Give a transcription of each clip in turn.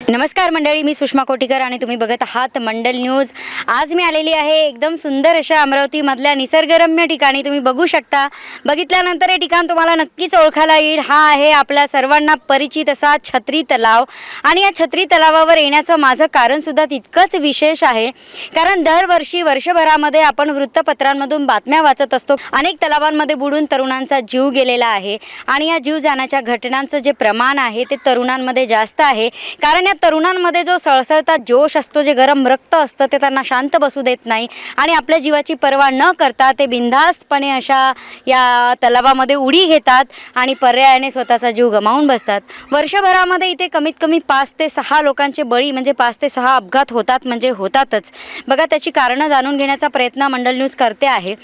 नमस्कार मंडळी, मी सुषमा कोटीकर आणि तुम्ही बघत आहात मंडल न्यूज। आज मी आलेली आहे एकदम सुंदर अशा अमरावती मधल्या निसर्गरम्य ठिकाणी। तुम्ही बघू शकता, बघितल्यानंतर हे ठिकाण तुम्हाला नक्कीच ओळखायला येईल। हा आहे आपल्या सर्वांना परिचित असा छत्री तलाव आणि या छत्री तलावावर येण्याचं माझं कारण सुद्धा तितकंच विशेष आहे, कारण दरवर्षी वर्षभरामध्ये आपण वृत्तपत्रांमधून बातम्या वाचत असतो। अनेक तलावांमध्ये बुडून तरुणांचा जीव गेलेला आहे आणि या जीव जाण्याच्या घटनांचं जे प्रमाण आहे ते तरुणांमध्ये जास्त आहे, कारण या तरुणांमध्ये जो सळसळता जोश असतो, जे गरम रक्त असतं, ते त्यांना शांत बसू देत नाही आणि आपल्या जीवाची पर्वा न करता ते बिनधास्तपणे अशा या तलावामध्ये उडी घेतात आणि पर्यायाने स्वतःचा जीव गमावून बसतात। वर्षभरामध्ये इथे कमीत कमी 5 ते 6 लोकांचे बळी म्हणजे 5 ते 6 अपघात होतात, म्हणजे होतातच। बघा, त्याची कारणं जाणून घेण्याचा प्रयत्न मंडल न्यूज करते आहे।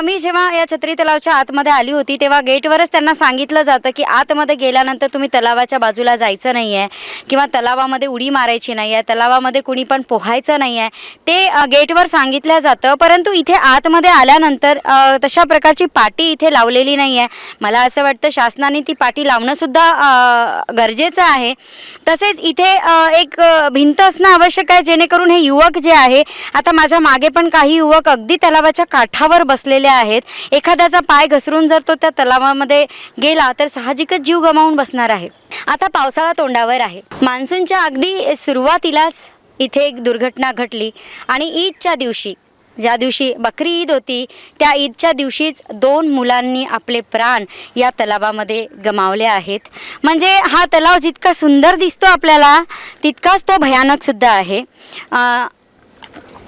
मी जेव्हा या छत्री तलावाच्या आतमध्ये आली होती तेव्हा गेटवरच त्यांना सांगितलं जातं की आतमध्ये गेल्यानंतर तुम्ही तलावाच्या बाजूला जायचं नाही आहे किंवा तलावामध्ये उडी मारायची नाही आहे, तलावामध्ये कुणी पण पोहायचं नाही आहे, ते गेटवर सांगितलं जातं। परंतु इथे आतमध्ये आल्यानंतर तशा प्रकारची पाटी इथे लावलेली नाही आहे। मला असं वाटतं शासनाने ती पाटी लावणं सुद्धा गरजेचं आहे। तसेच इथे एक भिंत असणं आवश्यक आहे, जेणेकरून हे युवक जे आहे, आता माझ्या मागे पण काही युवक अगदी तलावाच्या काठावर बसलेले आहेत। एखाद्याचा पाय घसरून जर तो त्या तलावामध्ये गेला तर साहजिकच जीव गमावून बसणार आहे। आता पावसाळा तोंडावर आहे, मान्सूनच्या अगदी सुरुवातीलाच इथे एक दुर्घटना घडली आणि ईदच्या दिवशी, ज्या दिवशी बकरी ईद होती, त्या ईदच्या दिवशीच 2 मुलांनी आपले प्राण या तलावामध्ये गमावले आहेत। म्हणजे हा तलाव जितका सुंदर दिसतो आपल्याला, तितकाच तो भयानक सुद्धा आहे।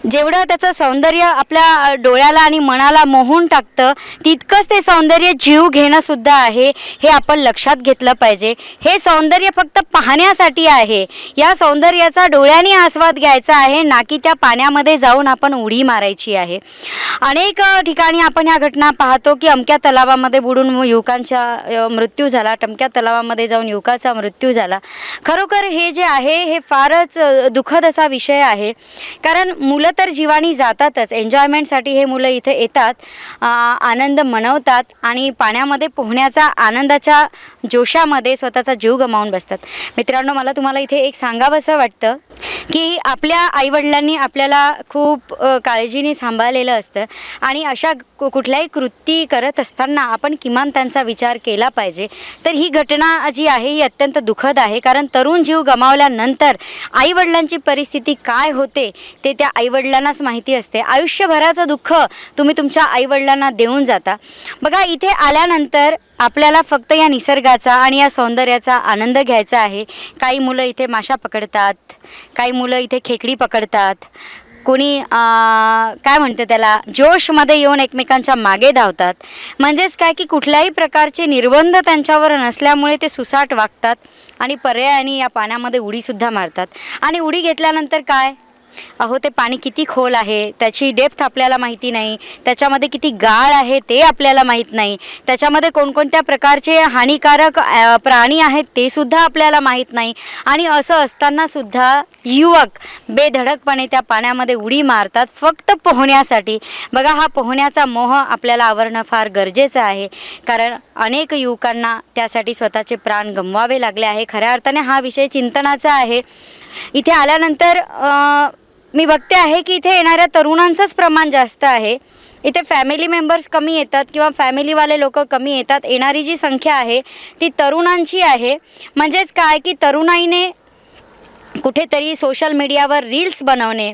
जेवढं त्याचं सौंदर्य आपल्या डोळ्याला आणि मनाला मोहून टाकतं, तितकंच ते सौंदर्य जीव घेणं सुद्धा आहे, हे आपण लक्षात घेतलं पाहिजे। हे सौंदर्य फक्त पाहण्यासाठी आहे, या सौंदर्याचा डोळ्यांनी आस्वाद घ्यायचा आहे, ना की त्या पाण्यामध्ये जाऊन आपण उडी मारायची आहे। अनेक ठिकाणी आपण ह्या घटना पाहतो की अमक्या तलावामध्ये बुडून युवकांचा मृत्यू झाला, टमक्या तलावामध्ये जाऊन युवकाचा मृत्यू झाला। खरोखर हे जे आहे हे फारच दुःखद असा विषय आहे, कारण मुलं तर जीवानी जातातच, एन्जॉयमेंटसाठी हे मुलं इथे येतात, आनंद मनवतात आणि पाण्यामध्ये पोहण्याचा आनंदाच्या जोशामध्ये स्वतःचा जीव गमावून बसतात। मित्रांनो, मला तुम्हाला इथे एक सांगावंसं वाटतं की आपल्या आईवडिलांनी आपल्याला खूप काळजीने सांभाळलेलं असतं आणि अशा कुठल्याही कृती करत असताना आपण किमान त्यांचा विचार केला पाहिजे। तर ही घटना जी आहे ही अत्यंत दुःखद आहे, कारण तरुण जीव गमावल्यानंतर आईवडिलांची परिस्थिती काय होते ते त्या आईवडिलांनाच माहिती असते। आयुष्यभराचं दुःख तुम्ही तुमच्या आईवडिलांना देऊन जाता। बघा, इथे आल्यानंतर आपल्याला फक्त या निसर्गाचा आणि या सौंदर्याचा आनंद घ्यायचा आहे। काही मुलं इथे माशा पकडतात, काही मुलं इथे खेकडी पकडतात, कोणी काय म्हणते त्याला जोशमध्ये येऊन एकमेकांच्या मागे धावतात। म्हणजेच काय की कुठल्याही प्रकारचे निर्बंध त्यांच्यावर नसल्यामुळे ते सुसाट वागतात आणि पर्यायाने या पाण्यामध्ये उडीसुद्धा मारतात। आणि उडी घेतल्यानंतर काय, अहो ते पाणी किती खोल आहे, त्याची डेप्थ आपल्याला माहिती नाही, त्याच्यामध्ये किती गाळ आहे ते आपल्याला माहीत नाही, त्याच्यामध्ये कोणकोणत्या प्रकारचे हानिकारक प्राणी आहेत ते सुद्धा आपल्याला माहीत नाही। आणि असं असताना सुद्धा युवक बेधडकपणे त्या पाण्यामध्ये उडी मारतात फक्त पोहण्यासाठी। बघा, हा पोहण्याचा मोह आपल्याला आवरणं फार गरजेचं आहे, कारण अनेक युवकांना त्यासाठी स्वतःचे प्राण गमवावे लागले आहे। खऱ्या अर्थाने हा विषय चिंतनाचा आहे। इथे आल्यानंतर मी बघते आहे की इथे येणाऱ्या तरुणांचंच प्रमाण जास्त आहे। इथे फॅमिली मेंबर्स कमी येतात किंवा फॅमिलीवाले लोक कमी येतात, येणारी जी संख्या आहे ती तरुणांची आहे। म्हणजेच काय की तरुणाईने कुठेतरी सोशल मीडियावर रील्स बनवणे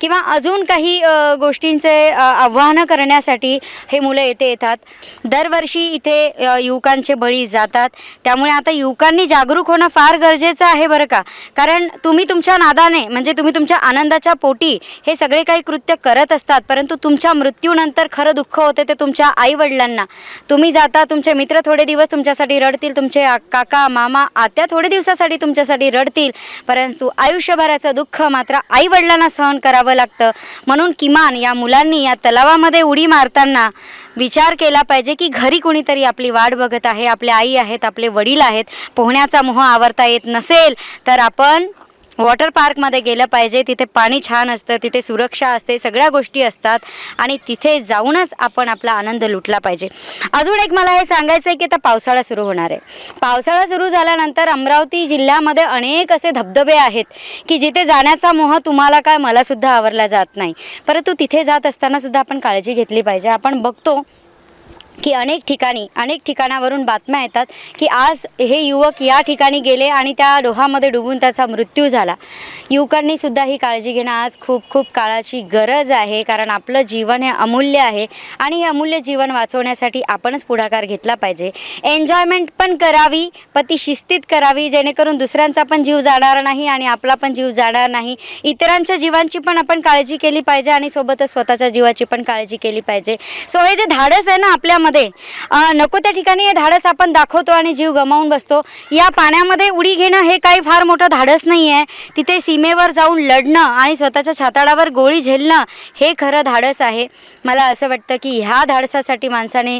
किंवा अजून काही गोष्टींचे आव्हानं करण्यासाठी हे मुलं इथे येतात। दरवर्षी इथे युवकांचे बळी जातात, त्यामुळे आता युवकांनी जागरूक होणं फार गरजेचं आहे बरं का। कारण तुम्ही तुमच्या नादाने म्हणजे तुम्ही तुमच्या आनंदाच्या पोटी हे सगळे काही कृत्य करत असतात, परंतु तुमच्या मृत्यूनंतर खरं दुःख होते ते तुमच्या आईवडिलांना। तुम्ही जाता, तुमचे मित्र थोडे दिवस तुमच्यासाठी रडतील, तुमचे काका मामा आत्या थोडे दिवसासाठी तुमच्यासाठी रडतील, परंतु आयुष्यभराचं दुःख मात्र आईवडिलांना सहन करावं लागतं। म्हणून किमान या मुलांनी या तलावामध्ये उडी मारताना विचार केला पाहिजे की घरी कोणीतरी आपली वाट बघत आहे, आपले आई आहेत, आपले वडील आहेत। पोहण्याचा मोह आवरता येत नसेल तर आपण वॉटर पार्कमध्ये गेलं पाहिजे. तिथे पाणी छान असतं, तिथे सुरक्षा असते, सगळ्या गोष्टी असतात आणि तिथे जाऊनच आपण आपला आनंद लुटला पाहिजे. अजून एक मला हे सांगायचं आहे की आता पावसाळा सुरू होणार आहे. पावसाळा सुरू झाल्यानंतर अमरावती जिल्ह्यामध्ये अनेक असे धबधबे आहेत की जिथे जाण्याचा मोह तुम्हाला काय मलासुद्धा आवरला जात नाही, परंतु तिथे जात असतानासुद्धा आपण काळजी घेतली पाहिजे. आपण बघतो की अनेक ठिकाणावरून बातम्या येतात की आज हे युवक या ठिकाणी गेले आणि त्या डोहामध्ये डुबून त्याचा मृत्यू झाला. युवकांनीसुद्धा ही काळजी घेणं आज खूप खूप काळाची गरज आहे, कारण आपलं जीवन हे अमूल्य आहे आणि हे अमूल्य जीवन वाचवण्यासाठी आपणच पुढाकार घेतला पाहिजे. एन्जॉयमेंट पण करावी, पण ती शिस्तीत करावी, जेणेकरून दुसऱ्यांचा पण जीव जाणार नाही आणि आपला पण जीव जाणार नाही. इतरांच्या जीवांची पण आपण काळजी केली पाहिजे आणि सोबतच स्वतःच्या जीवाची पण काळजी केली पाहिजे. सो हे जे धाडस आहे ना आपल्यामध्ये, नको त्या ठिकाणी हे धाडस आपण दाखवतो आणि जीव गमावून बसतो. या पाण्यामध्ये उडी घेणं हे काही फार मोठं धाडस नाही आहे. तिथे सीमेवर जाऊन लढणं आणि स्वतःच्या छाताडावर गोळी झेलणं हे खरं धाडस आहे. मला असं वाटतं की ह्या धाडसासाठी माणसाने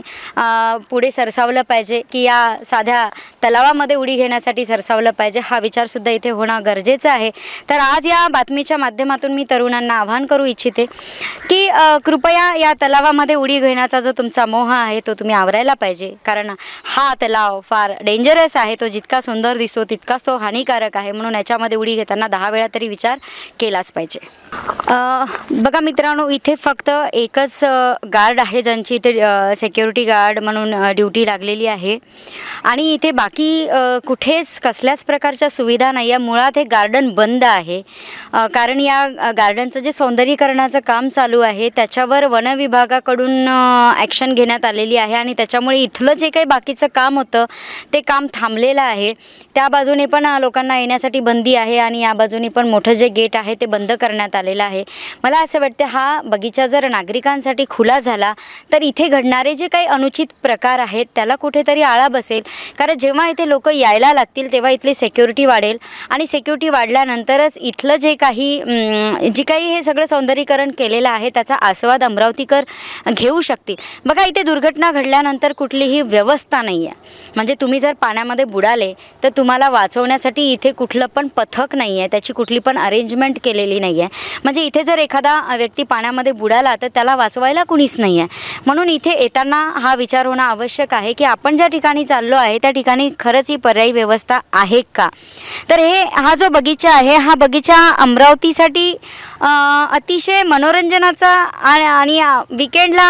पुढे सरसावलं पाहिजे की या साध्या तलावामध्ये उडी घेण्यासाठी सरसावलं पाहिजे. हा विचारसुद्धा इथे होणं गरजेचं आहे. तर आज या बातमीच्या माध्यमातून मी तरुणांना आवाहन करू इच्छिते की कृपया या तलावामध्ये उडी घेण्याचा जो तुमचा मोह आहे तो तुम्ही आवरायला पाहिजे, कारण हा तलाव फार डेंजरस आहे. तो जितका सुंदर दिसतो तितकाच तो हानिकारक आहे. म्हणून याच्यामध्ये उडी घेताना 10 वेळा तरी विचार केलाच पाहिजे. बघा मित्रांनो, इथे फक्त एकच गार्ड आहे ज्यांची इथे सिक्युरिटी गार्ड म्हणून ड्युटी लागलेली आहे आणि इथे बाकी कुठेच कसल्याच प्रकारच्या सुविधा नाही आहे. मुळात हे गार्डन बंद आहे, कारण या गार्डनचं जे सौंदर्यीकरणाचं काम चालू आहे त्याच्यावर वन विभागाकडून ॲक्शन घेण्यात आलेली आहे आणि त्याच्यामुळे इथलं जे काही बाकीचं काम होतं ते काम थांबलेलं आहे. त्या बाजूने पण लोकांना येण्यासाठी बंदी आहे आणि या बाजूने पण मोठं जे गेट आहे ते बंद करण्यात आलेलं आहे. मला असं वाटतं हा बगीचा जर नागरिकांसाठी खुला झाला तर इथे घडणारे जे काही अनुचित प्रकार आहेत त्याला कुठेतरी आळा बसेल, कारण जेव्हा इथे लोक यायला लागतील तेव्हा इथली सिक्युरिटी वाढेल आणि सिक्युरिटी वाढल्यानंतरच इथलं जे काही हे सगळं सौंदर्यीकरण केलेलं आहे त्याचा आस्वाद अमरावतीकर घेऊ शकतील. बघा, इथे दुर्घटना घडल्यानंतर कुठलीही व्यवस्था नाही आहे. म्हणजे तुम्ही जर पाण्यामध्ये बुडाले तर तुम्हाला वाचवण्यासाठी इथे कुठलं पण पथक नाही आहे, त्याची कुठली पण अरेंजमेंट केलेली नाही आहे. म्हणजे इथे जर एखादा व्यक्ती पाण्यामध्ये बुडाला तर त्याला वाचवायला कुणीच नाही आहे. म्हणून इथे येताना हा विचार होणं आवश्यक आहे की आपण ज्या ठिकाणी चाललो आहे त्या ठिकाणी खरंच ही पर्यायी व्यवस्था आहे का. तर हा जो बगीचा आहे हा बगीचा अमरावतीसाठी अतिशय मनोरंजनाचा आणि विकेंडला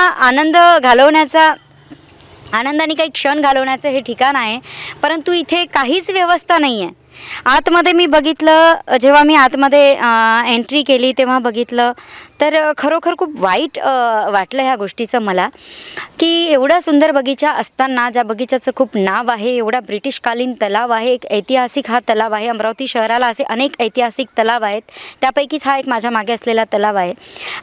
आनंदाने काही क्षण घालवण्याचं हे ठिकाण आहे, परंतु इथे काहीच व्यवस्था नाही आहे. आतमध्ये मी बघितलं, जेव्हा मी आतमध्ये एंट्री केली तेव्हा बघितलं तर खरोखर खूप वाईट वाटलं ह्या गोष्टीचं मला, की एवढा सुंदर बगीचा असताना, ज्या बगीचाचं खूप नाव आहे, एवढा ब्रिटिशकालीन तलाव आहे, एक ऐतिहासिक हा तलाव आहे. अमरावती शहराला असे अनेक ऐतिहासिक तलाव आहेत, त्यापैकीच हा एक माझ्या मागे असलेला तलाव आहे.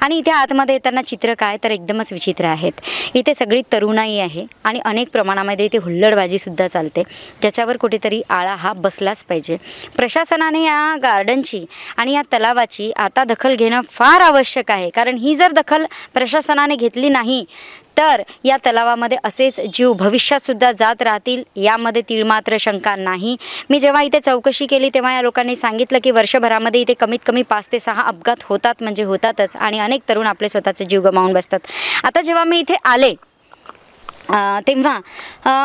आणि इथे आतमध्ये येताना चित्र काय तर एकदमच विचित्र आहेत. इथे सगळी तरुणाई आहे आणि अनेक प्रमाणामध्ये इथे हुल्लडबाजीसुद्धा चालते, ज्याच्यावर कुठेतरी आळा हा बसलाच पाहिजे. प्रशासनाने या गार्डनची आणि या तलावाची आता दखल घेणं फार आवश्यक आहे, कारण ही जर दखल प्रशासनाने घेतली नाही तर या तलावामध्ये असेच जीव भविष्यातसुद्धा जात राहतील, यामध्ये तिळमात्र शंका नाही. मी जेव्हा इथे चौकशी केली तेव्हा या लोकांनी सांगितलं की वर्षभरामध्ये इथे कमीत कमी 5 ते 6 अपघात होतात, म्हणजे होतातच, आणि अनेक तरुण आपले स्वतःचे जीव गमावून बसतात. आता जेव्हा मी इथे आले तेव्हा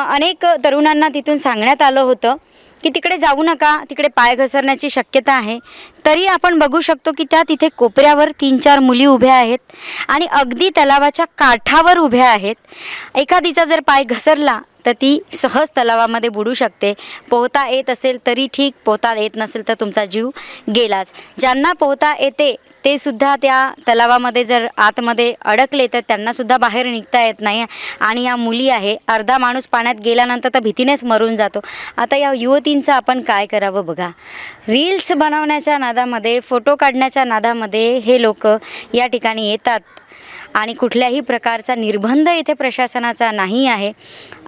अनेक तरुणांना तिथून सांगण्यात आलं होतं की तिकडे जाऊ नका, तिकडे पाय घसरण्याची शक्यता आहे. तरी आपण बघू शकतो की तिथे कोपऱ्यावर 3-4 मुली उभ्या आहेत आणि अगदी तलावाच्या काठावर उभ्या आहेत. एखादीचा जर पाय घसरला तर ती सहज तलावामध्ये बुडू शकते. पोहता येत असेल तरी ठीक, पोहता येत नसेल तर तुमचा जीव गेलाच. ज्यांना पोहता येते ते सुद्धा त्या तलावामध्ये जर आतमध्ये अडकले तर त्यांनासुद्धा बाहेर निघता येत नाही. आणि या मुली आहे, अर्धा माणूस पाण्यात गेल्यानंतर तर भीतीनेच मरून जातो. आता या युवतींचं आपण काय करावं बघा. रील्स बनवण्याच्या नादामध्ये, फोटो काढण्याच्या नादामध्ये हे लोक या ठिकाणी येतात आणि कुठल्याही प्रकारचा निर्बंध इथे प्रशासनाचा नाही आहे.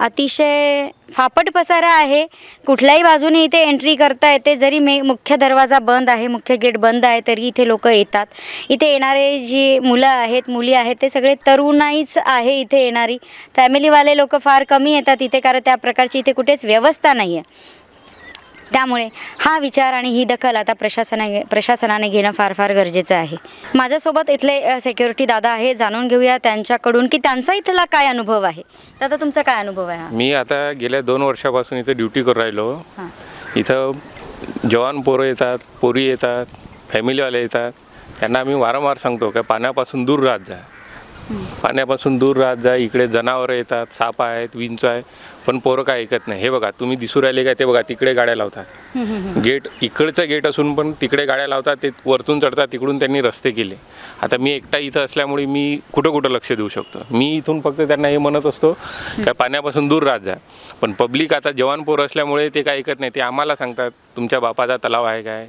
अतिशय फापट पसारा आहे, कुठल्याही बाजूने इथे एंट्री करता येते. जरी मुख्य दरवाजा बंद आहे, मुख्य गेट बंद आहे, तरी इथे लोक येतात. इथे येणारे जी मुलं आहेत, मुली आहेत, ते सगळे तरुणाईच आहे. इथे येणारी फॅमिलीवाले लोक फार कमी येतात इथे, कारण त्या प्रकारची इथे कुठेच व्यवस्था नाही आहे. त्यामुळे हा विचार आणि ही दखल आता प्रशासनाने घेणं फार फार गरजेचं आहे. माझ्यासोबत इथले सिक्युरिटी दादा आहे, जाणून घेऊया त्यांच्याकडून की त्यांचा इथला काय अनुभव आहे. दादा, तुमचा काय अनुभव आहे? मी आता गेल्या 2 वर्षापासून इथे ड्युटी करून राहिलो. इथं जवान पोरं येतात, पोरी येतात, फॅमिलीवाले येतात. त्यांना आम्ही वारंवार सांगतो की पाण्यापासून दूर राहत जा, पाण्यापासून दूर राहत जा. इकडे जनावरं येतात, साप आहेत, विंच आहे, पण पोरं काय ऐकत नाही. हे बघा, तुम्ही दिसू राहिले काय, ते बघा तिकडे गाड्या लावतात. गेट इकडचं गेट असून पण तिकडे गाड्या लावतात, ते वरतून चढतात, तिकडून त्यांनी रस्ते केले. आता मी एकटा इथं असल्यामुळे मी कुठं लक्ष देऊ शकतो. मी इथून फक्त त्यांना हे म्हणत असतो का पाण्यापासून दूर राहत जा. पण पब्लिक आता जवान पोरं असल्यामुळे ते काय ऐकत नाही. ते आम्हाला सांगतात तुमच्या बापाचा तलाव आहे काय,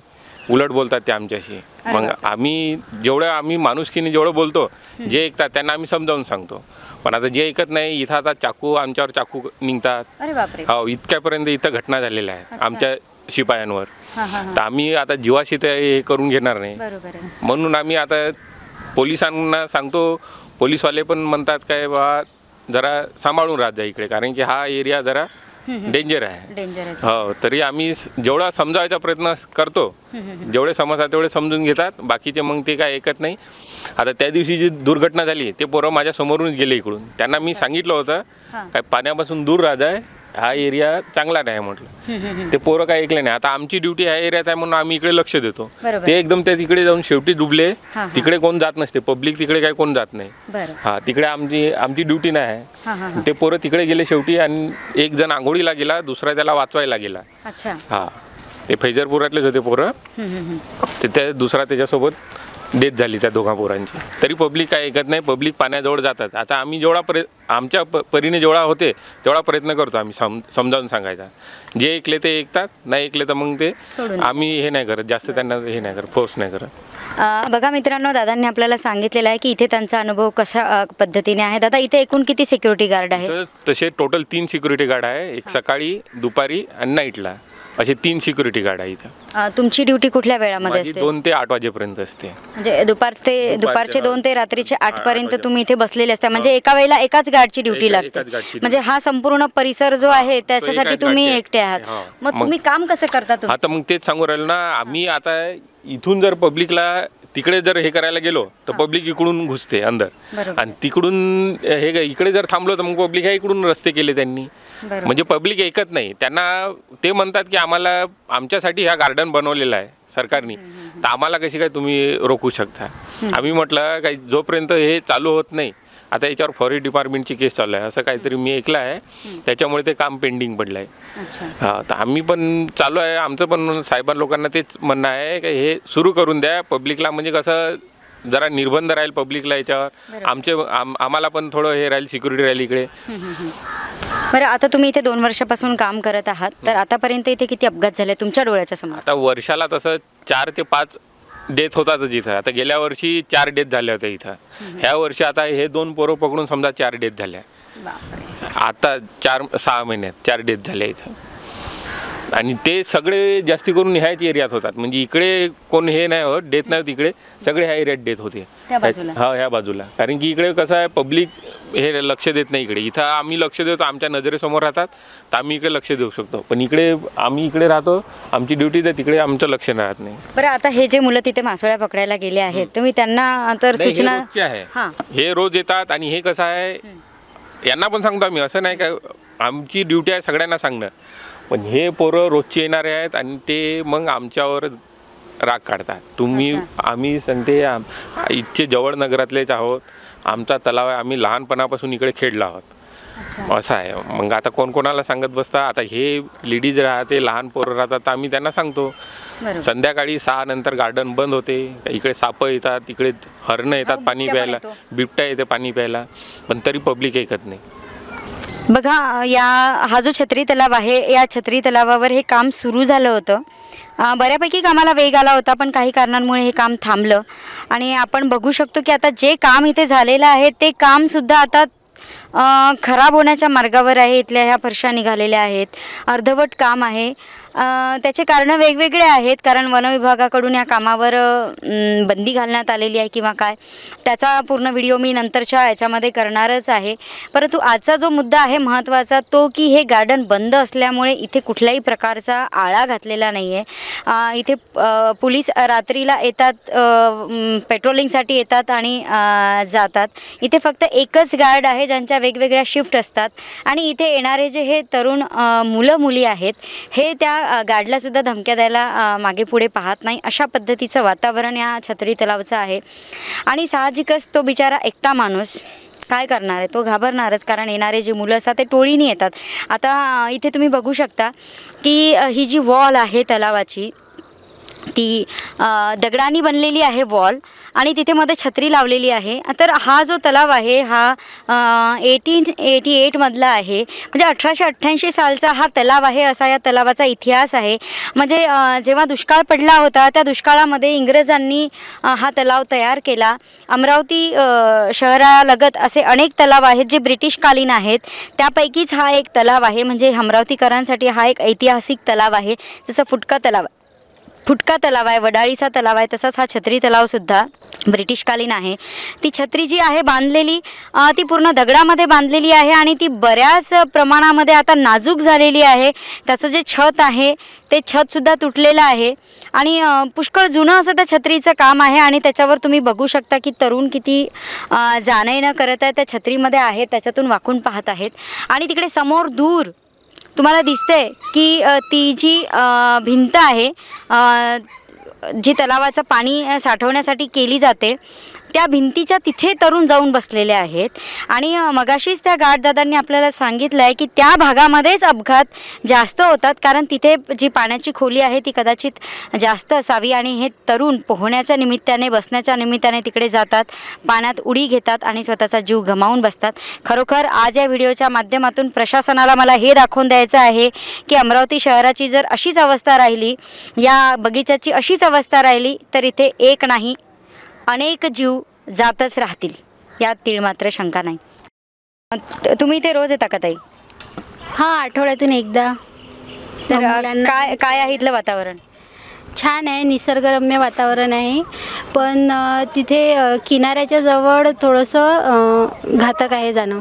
उलट बोलतात ते आमच्याशी. मग आम्ही माणुसकीने जेवढं बोलतो, जे ऐकतात त्यांना आम्ही समजावून सांगतो. पण आता जे ऐकत नाही, इथं आता आमच्यावर चाकू निघतात. हो, इतक्यापर्यंत इथं घटना झालेल्या आहेत आमच्या शिपायांवर. तर आम्ही आता जीवाशी ते हे करून घेणार नाही. म्हणून आम्ही आता पोलिसांना सांगतो. पोलीसवाले पण म्हणतात काय बा जरा सांभाळून राहत जा इकडे, कारण की हा एरिया जरा डेंजर आहे. हो, तरी आम्ही जेवढा समजावायचा प्रयत्न करतो, जेवढे समजतात तेवढे समजून घेतात. बाकीचे मग ते काय ऐकत नाही. आता त्या दिवशी जी दुर्घटना झाली, ते पोरं माझ्या समोरूनच गेले इकडून. त्यांना मी सांगितलं होतं काय पाण्यापासून दूर राहत आहे, हा एरिया चांगला नाही म्हटलं. ते पोरं काय ऐकले नाही. आता आमची ड्युटी ह्या एरियात आहे म्हणून आम्ही इकडे लक्ष देतो. ते एकदम त्या तिकडे जाऊन शेवटी डुबले. तिकडे कोण जात नसते, पब्लिक तिकडे काय कोण जात नाही. हा, तिकडे आमची ड्युटी नाही आहे. ते पोरं तिकडे गेले शेवटी, आणि एक जण आंघोळीला गेला, दुसरा त्याला वाचवायला गेला. हा, ते फैजरपुरातलेच होते पोरं. ते दुसरा त्याच्यासोबत डेथ झाली त्या दोघा पोरांची. तरी पब्लिक काय ऐकत नाही, पब्लिक पाण्याजवळ जातात. आता आम्ही आमच्या परीने जेवढा होते तेवढा प्रयत्न करतो आम्ही समजावून सांगायचा. जे ऐकले ते ऐकतात, नाही ऐकले तर मग ते आम्ही हे नाही करत, जास्त त्यांना हे नाही करत, फोर्स नाही करत. बघा मित्रांनो, दादांनी आपल्याला सांगितलेलं आहे की इथे त्यांचा अनुभव कशा पद्धतीने आहे. दादा, इथे एकूण किती सिक्युरिटी गार्ड आहे? तसे टोटल 3 सिक्युरिटी गार्ड आहे. एक सकाळी, दुपारी आणि नाईटला, असे 3 सिक्युरिटी गार्ड आहे इथं. तुमची ड्युटी कुठल्या वेळामध्ये असते? 2 ते 8 वाजेपर्यंत असते. म्हणजे दुपारचे 2 ते रात्रीचे 8 पर्यंत तुम्ही इथे बसलेले असता. म्हणजे एका वेळेला एकाच गार्डची ड्युटी लागते. म्हणजे हा संपूर्ण परिसर जो आहे त्याच्यासाठी तुम्ही एकटे आहात. मग तुम्ही काम कसं करता? आता मग तेच सांगू राहिलो ना, आम्ही आता इथून जर पब्लिकला तिकडे जर हे करायला गेलो तर पब्लिक इकडून घुसते अंदर, आणि तिकडून हे इकडे जर थांबलो तर मग पब्लिक ह्या इकडून रस्ते केले त्यांनी. म्हणजे पब्लिक ऐकत नाही. त्यांना ते म्हणतात की आम्हाला आमच्यासाठी ह्या गार्डन बनवलेलं आहे सरकारने, तर आम्हाला कशी काय तुम्ही रोखू शकता. आम्ही म्हटलं काही जोपर्यंत हे चालू होत नाही, आता याच्यावर फॉरेस्ट डिपार्टमेंटची केस चालू आहे असं काहीतरी मी ऐकलं आहे, त्याच्यामुळे ते काम पेंडिंग पडलं आहे. हां, तर आम्ही पण चालू आहे. आमचं पण साहेबां लोकांना तेच म्हणणं आहे की हे सुरू करून द्या पब्लिकला. म्हणजे कसं जरा निर्बंध राहील पब्लिकला याच्यावर. आम्हाला पण थोडं हे राहील, सिक्युरिटी राहील इकडे. बरं, आता तुम्ही इथे 2 वर्षापासून काम करत आहात, तर आतापर्यंत इथे किती अपघात झाले तुमच्या डोळ्याच्या समोर? आता वर्षाला तसं 4 ते 5 डेथ होतातच इथं. आता गेल्या वर्षी 4 डेथ झाल्या होत्या इथं. ह्या वर्षी आता हे 2 पोरं पकडून समजा 4 डेथ झाल्या. आता 4-6 महिन्यात 4 डेथ झाल्या इथं. आणि ते सगळे जास्ती करून ह्याच एरियात होतात. म्हणजे इकडे कोण हे नाही होत, डेथ नाही होत इकडे, सगळे ह्या एरियात डेथ होते. हा, ह्या बाजूला. कारण की इकडे कसं आहे, पब्लिक हे लक्ष देत नाही इकडे. इथं आम्ही लक्ष देतो, आमच्या नजरेसमोर राहतात तर आम्ही इकडे लक्ष देऊ शकतो. पण इकडे आम्ही इकडे राहतो, आमची ड्युटी तर तिकडे आमचं लक्ष राहत नाही. बरं, आता हे जे मुलं तिथे मासोळ्या पकडायला गेले आहेत, तुम्ही त्यांना तर सूचना आहे, हे रोज येतात. आणि हे कसं आहे, यांना पण सांगतो आम्ही, असं नाही का आमची ड्युटी आहे सगळ्यांना सांगणं, पण हे पोरं रोजचे येणारे आहेत आणि ते मग आमच्यावर राग काढतात. आम्ही सांगते इथचे जवळ नगरातलेच आहोत, आमचा तलाव आहे, आम्ही लहानपणापासून इकडे खेळलो आहोत, असं आहे. मग आता कोणाला सांगत बसता. आता हे लेडीज राहते, लहान पोरं राहतात, तर आम्ही त्यांना सांगतो. संध्याकाळी 6 नंतर गार्डन बंद होते. इकडे सापं येतात, तिकडे हरणं येतात पाणी प्यायला, बिबट्या येते पाणी प्यायला, पण तरी पब्लिक ऐकत नाही. बघा, हा जो छत्री तलाव आहे, या छत्री तलावावर हे काम सुरू झालं होतं. बऱ्यापैकी कामाला वेग आला होता, पण काही कारणांमुळे हे काम थांबलं. आणि आपण बघू शकतो की आता जे काम इथे झालेलं आहे ते कामसुद्धा आता खराब होण्याच्या मार्गावर आहे. इथल्या ह्या फरशा निघालेल्या आहेत, अर्धवट काम आहे. त्याचे कारणं वेगवेगळे आहेत, कारण वनविभागाकडून या कामावर बंदी घालण्यात आलेली आहे किंवा काय, त्याचा पूर्ण व्हिडिओ मी नंतरच्या याच्यामध्ये करणारच आहे. परंतु आजचा जो मुद्दा आहे महत्त्वाचा तो की हे गार्डन बंद असल्यामुळे इथे कुठल्याही प्रकारचा आळा घातलेला नाही आहे. इथे पोलीस रात्रीला येतात, पेट्रोलिंगसाठी येतात आणि जातात. इथे फक्त एकच गार्ड आहे ज्यांच्या वेगवेगळ्या शिफ्ट असतात आणि इथे येणारे जे हे तरुण मुलं मुली आहेत हे त्या गार्डलासुद्धा धमक्या द्यायला मागे पुढे पाहत नाही. अशा पद्धतीचं वातावरण या छत्री तलावचं आहे आणि साहजिकच तो बिचारा एकटा माणूस काय करणार आहे, तो घाबरणारच, कारण येणारे जी मुलं असतात ते टोळीने येतात. आता इथे तुम्ही बघू शकता की ही जी वॉल आहे तलावाची ती दगडांनी बनलेली आहे वॉल आणि तिथे मध्ये छत्री लावलेली आहे. तर हा जो तलाव आहे हा 1888मधला आहे, म्हणजे 1888 सालचा हा तलाव आहे, असा या तलावाचा इतिहास आहे. म्हणजे जेव्हा दुष्काळ पडला होता त्या दुष्काळामध्ये इंग्रजांनी हा तलाव तयार केला. अमरावती शहरालगत असे अनेक तलाव आहेत जे ब्रिटिशकालीन आहेत, त्यापैकीच हा एक तलाव आहे. म्हणजे अमरावतीकरांसाठी हा एक ऐतिहासिक तलाव आहे. जसं फुटका तलाव आहे, वडाळीचा तलाव आहे, तसाच हा छत्री तलावसुद्धा ब्रिटिशकालीन आहे. ती छत्री जी आहे बांधलेली ती पूर्ण दगडामध्ये बांधलेली आहे आणि ती बऱ्याच प्रमाणामध्ये आता नाजूक झालेली आहे. त्याचं जे छत आहे ते छतसुद्धा तुटलेलं आहे आणि पुष्कळ जुनं असं त्या छत्रीचं काम आहे आणि त्याच्यावर तुम्ही बघू शकता की तरुण किती जाणं करत आहे, त्या छत्रीमध्ये आहेत, त्याच्यातून वाकून पाहत आहेत. आणि तिकडे समोर दूर तुम्हाला दिसते की ती जी भिंत आहे जी तलावाचं पाणी साठवण्यासाठी केली जाते, त्या भिंतीच्या तिथे तरुण जाऊन बसलेले आहेत. आणि मगाशीच त्या गार्डदादांनी आपल्याला सांगितलं आहे की त्या भागामध्येच अपघात जास्त होतात, कारण तिथे जी पाण्याची खोली आहे ती कदाचित जास्त असावी आणि हे तरुण पोहण्याच्या निमित्ताने, बसण्याच्या निमित्ताने तिकडे जातात, पाण्यात उडी घेतात आणि स्वतःचा जीव गमावून बसतात. खरोखर आज या व्हिडिओच्या माध्यमातून प्रशासनाला मला हे दाखवून द्यायचं आहे की अमरावती शहराची जर अशीच अवस्था राहिली, या बगीचाची अशीच अवस्था राहिली तर इथे एक नाही अनेक जीव जातच राहतील, यात तीळ मात्र शंका नाही. तुम्ही इथे रोज येता का ताई? हां, आठवड्यातून एकदा. तर काय आहे इथलं वातावरण? छान आहे, निसर्गरम्य वातावरण आहे, पण तिथे किनाऱ्याच्या जवळ थोडंसं घातक आहे जाणं.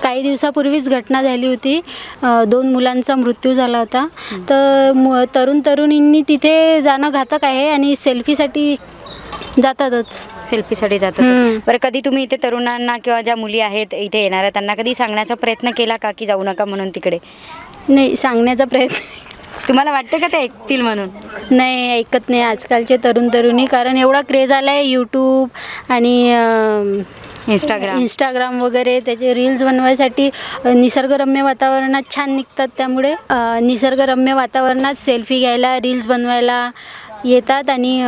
काही दिवसापूर्वीच घटना झाली होती, 2 मुलांचा मृत्यू झाला होता. तर तरुणींनी तिथे जाणं घातक आहे आणि सेल्फीसाठी जातात. बरं, कधी तुम्ही इथे तरुणांना किंवा ज्या मुली आहेत इथे येणाऱ्या त्यांना कधी सांगण्याचा प्रयत्न केला का की जाऊ नका म्हणून तिकडे? नाही, सांगण्याचा प्रयत्न. तुम्हाला वाटतं का ते ऐकतील म्हणून? नाही, ऐकत नाही आजकालचे तरुणी, कारण एवढा क्रेज आला आहे यूट्यूब आणि इंस्टाग्राम वगैरे, त्याचे रील्स बनवायसाठी निसर्गरम्य वातावरणात छान निघतात. त्यामुळे निसर्गरम्य वातावरणात सेल्फी घ्यायला, रील्स बनवायला येतात आणि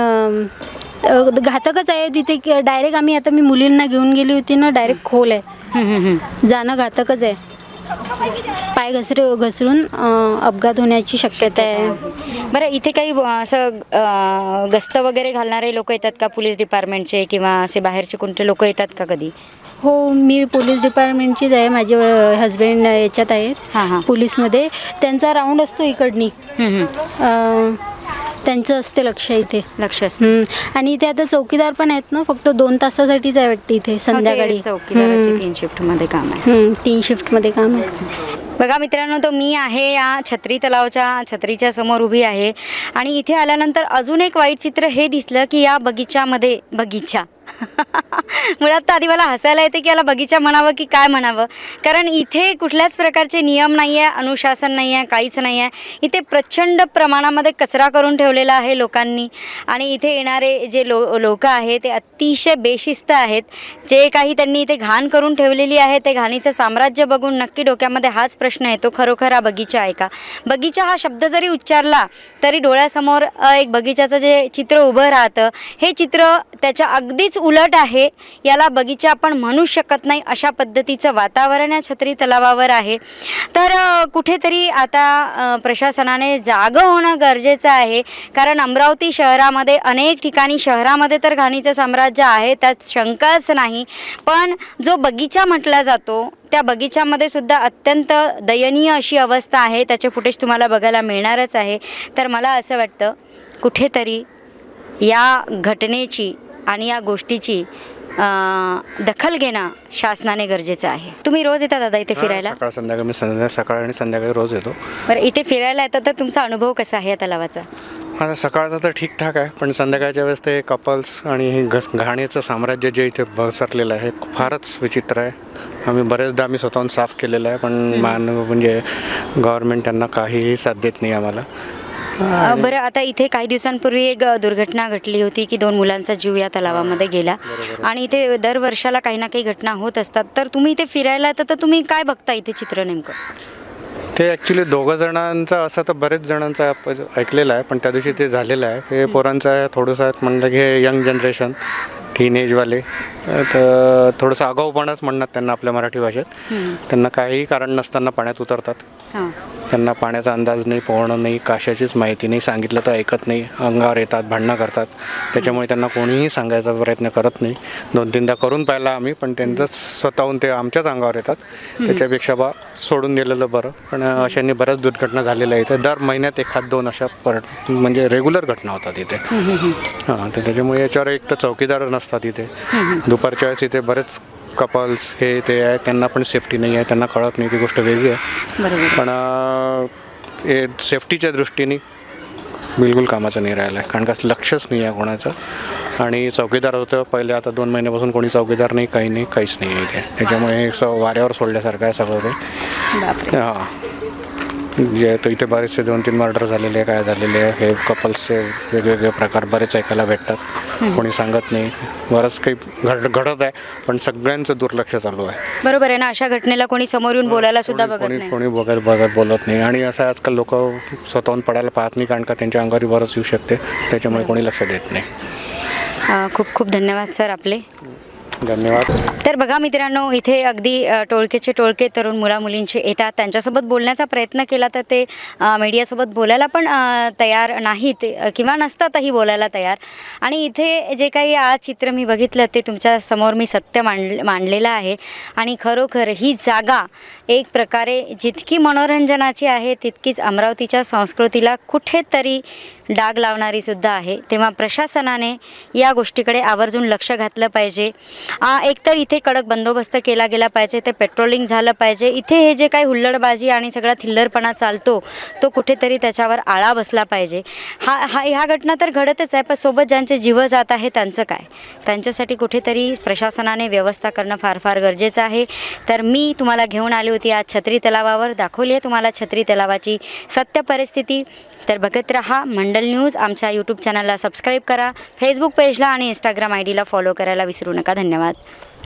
घातकच आहे तिथे. डायरेक्ट मी मुलींना घेऊन गेली होती ना, डायरेक्ट खोल आहे, जाणं घातकच आहे. पाय घसरून अपघात होण्याची शक्यता आहे. बरं, इथे काही असं गस्त वगैरे घालणारे लोक येतात का, पोलीस डिपार्टमेंटचे किंवा असे बाहेरचे कोणते लोक येतात का कधी? हो, मी पोलीस डिपार्टमेंटचीच आहे, माझे हस्बंड याच्यात आहेत पोलीसमध्ये. त्यांचा राऊंड असतो इकडनी, त्यांचं असते लक्ष असतं. आणि इथे आता चौकीदार पण आहेत ना, फक्त 2 तासासाठीच आहे वाटते इथे संध्याकाळी. चौकीदाराची 3 शिफ्टमध्ये काम आहे. 3 शिफ्टमध्ये काम आहे. बघा मित्रांनो, तो मी आहे या छत्री तलावच्या छत्रीच्या समोर उभी आहे आणि इथे आल्यानंतर अजून एक वाईट चित्र हे दिसलं की या बगीचा मुळात तर आधी मला हसायला येते की याला बगीचा म्हणावं की काय म्हणावं, कारण इथे कुठल्याच प्रकारचे नियम नाही आहे, अनुशासन नाही आहे, काहीच नाही आहे. इथे प्रचंड प्रमाणामध्ये कचरा करून ठेवलेला आहे लोकांनी आणि इथे येणारे जे लोक आहेत ते अतिशय बेशिस्त आहेत. जे काही त्यांनी इथे घाण करून ठेवलेली आहे ते घाणीचं साम्राज्य बघून नक्की डोक्यामध्ये हाच प्रश्न येतो, खरोखर हा बगीचा आहे का? बगीचा हा शब्द जरी उच्चारला तरी डोळ्यासमोर एक बगीचाचं जे चित्र उभं राहतं हे चित्र त्याच्या अगदीच उलट आहे. याला बगीचा आपण म्हणू शकत नाही अशा पद्धतीचं वातावरण या छत्री तलावावर आहे. तर कुठेतरी आता प्रशासनाने जागं होणं गरजेचं आहे, कारण अमरावती शहरामध्ये अनेक ठिकाणी शहरामध्ये तर घाणीचं साम्राज्य आहे, त्यात शंकाच नाही. पण जो बगीचा म्हटला जातो त्या बगीच्यामध्ये सुद्धा अत्यंत दयनीय अशी अवस्था आहे. त्याचे फुटेज तुम्हाला बघायला मिळणारच आहे. तर मला असं वाटतं कुठेतरी या घटनेची आणि या गोष्टीची दखल घेणं शासनाने गरजेचं आहे. तुम्ही रोज येता दादा इथे फिरायला? सकाळ संध्याकाळी मी सकाळ आणि संध्याकाळी रोज येतो. बरं, इथे फिरायला येतात तर तुमचा अनुभव कसा आहे या तलावाचा? आता सकाळचा तर ठीकठाक आहे, पण संध्याकाळच्या वेळेस ते कपल्स आणि हे घाणीचं साम्राज्य जे इथे पसरलेलं आहे फारच विचित्र आहे. बरेचदा आम्ही स्वतःहून साफ केलेलं आहे, पण म्हणजे गव्हर्नमेंट त्यांना काहीही साथ देत नाही आम्हाला. बरं, आता इथे काही दिवसांपूर्वी एक दुर्घटना घडली होती की 2 मुलांचा जीव या तलावामध्ये गेला आणि इथे दरवर्षाला काही ना काही घटना होत असतात. तर तुम्ही इथे फिरायला येतात तर तुम्ही काय बघता इथे चित्र नेमकं? ते ॲक्च्युली 2 जणांचं असं तर बरेच जणांचं ऐकलेलं आहे, पण त्या दिवशी ते झालेलं आहे. हे पोरांचं आहे थोडंसं म्हणलं की हे यंग जनरेशन टीनेजवाले तर थोडंसं आगाऊपणाच म्हणतात त्यांना आपल्या मराठी भाषेत. त्यांना काहीही कारण नसताना पाण्यात उतरतात. त्यांना पाण्याचा अंदाज नाही, पोहणं नाही, कशाचीच माहिती नाही, सांगितलं तर ऐकत नाही, अंगावर येतात, भांडणं करतात. त्याच्यामुळे त्यांना कोणीही सांगायचा प्रयत्न करत नाही. 2-3दा करून पाहिला आम्ही, पण त्यांचंच स्वतःहून ते आमच्याच अंगावर येतात. त्याच्यापेक्षा सोडून दिलेलं बरं. पण अशांनी बऱ्याच दुर्घटना झालेल्या इथे. दर महिन्यात 1-2 अशा म्हणजे रेग्युलर घटना होतात इथे. हां, तर त्याच्यामुळे याच्यावर एक तर चौकीदार नसतात इथे. दुपारच्या वेळेस इथे बरेच कपल्स हे ते आहे, त्यांना पण सेफ्टी नाही आहे, त्यांना कळत नाही, ती गोष्ट वेगळी आहे. पण हे सेफ्टीच्या दृष्टीने बिलकुल कामाचं नाही राहिलं आहे, कारण का लक्षच नाही आहे कोणाचं. आणि चौकीदार होतं पहिले, आता 2 महिन्यापासून कोणी चौकीदार नाही, काही नाही, काहीच नाही इथे. त्याच्यामुळे वाऱ्यावर सोडल्यासारखं आहे सगळं ते. हां, जे तर इथे बरेचसे 2-3 मर्डर झालेले आहे, काय झालेले आहे, हे कपल्सचे वेगवेगळे प्रकार बरेच ऐकायला भेटतात. कोणी सांगत नाही, बरंच काही घडत आहे, पण सगळ्यांचं दुर्लक्ष चालू आहे. बरोबर आहे ना, अशा घटनेला कोणी समोर येऊन बोलायला सुद्धा बघत नाही, कोणी बोलत नाही. आणि असं आजकाल लोक स्वतःहून पडायला पाहत नाही, कारण का त्यांच्या अंगावर बरंच येऊ शकते, त्याच्यामुळे कोणी लक्ष देत नाही. खूप खूप धन्यवाद सर आपले. धन्यवाद. तर बघा मित्रांनो, इथे अगदी टोळकेचे टोळके तरुण मुलामुलींचे येतात. त्यांच्यासोबत बोलण्याचा प्रयत्न केला तर ते मीडियासोबत बोलायला पण तयार नाहीत किंवा नसतातही बोलायला तयार. आणि इथे जे काही आज चित्र मी बघितलं ते तुमच्यासमोर मी सत्य मांडलेलं आहे. आणि खरोखर ही जागा एक प्रकारे जितकी मनोरंजनाची आहे तितकीच अमरावतीच्या संस्कृतीला कुठेतरी डाग लावणारी सुद्धा आहे. तेव्हा प्रशासनाने या गोष्टीकडे आवर्जून लक्ष घातलं पाहिजे. एकतर इथे कडक बंदोबस्त केला गेला पाहिजे, ते पेट्रोलिंग झालं पाहिजे. इथे हे जे काही हुल्लडबाजी आणि सगळा थिल्लरपणा चालतो तो कुठेतरी त्याच्यावर आळा बसला पाहिजे. ह्या घटना तर घडतच आहे, पण सोबत ज्यांचे जीव जात आहे त्यांचं काय? त्यांच्यासाठी कुठेतरी प्रशासनाने व्यवस्था करणं फार फार गरजेचं आहे. तर मी तुम्हाला घेऊन आली होती आज छत्री तलावावर, दाखवली आहे तुम्हाला छत्री तलावाची सत्य परिस्थिती. तर बघत रहा मंडल न्यूज. आमच्या यूट्यूब चॅनलला सबस्क्राईब करा, फेसबुक पेजला आणि इंस्टाग्राम ID ला फॉलो करायला विसरू नका. धन्यवाद.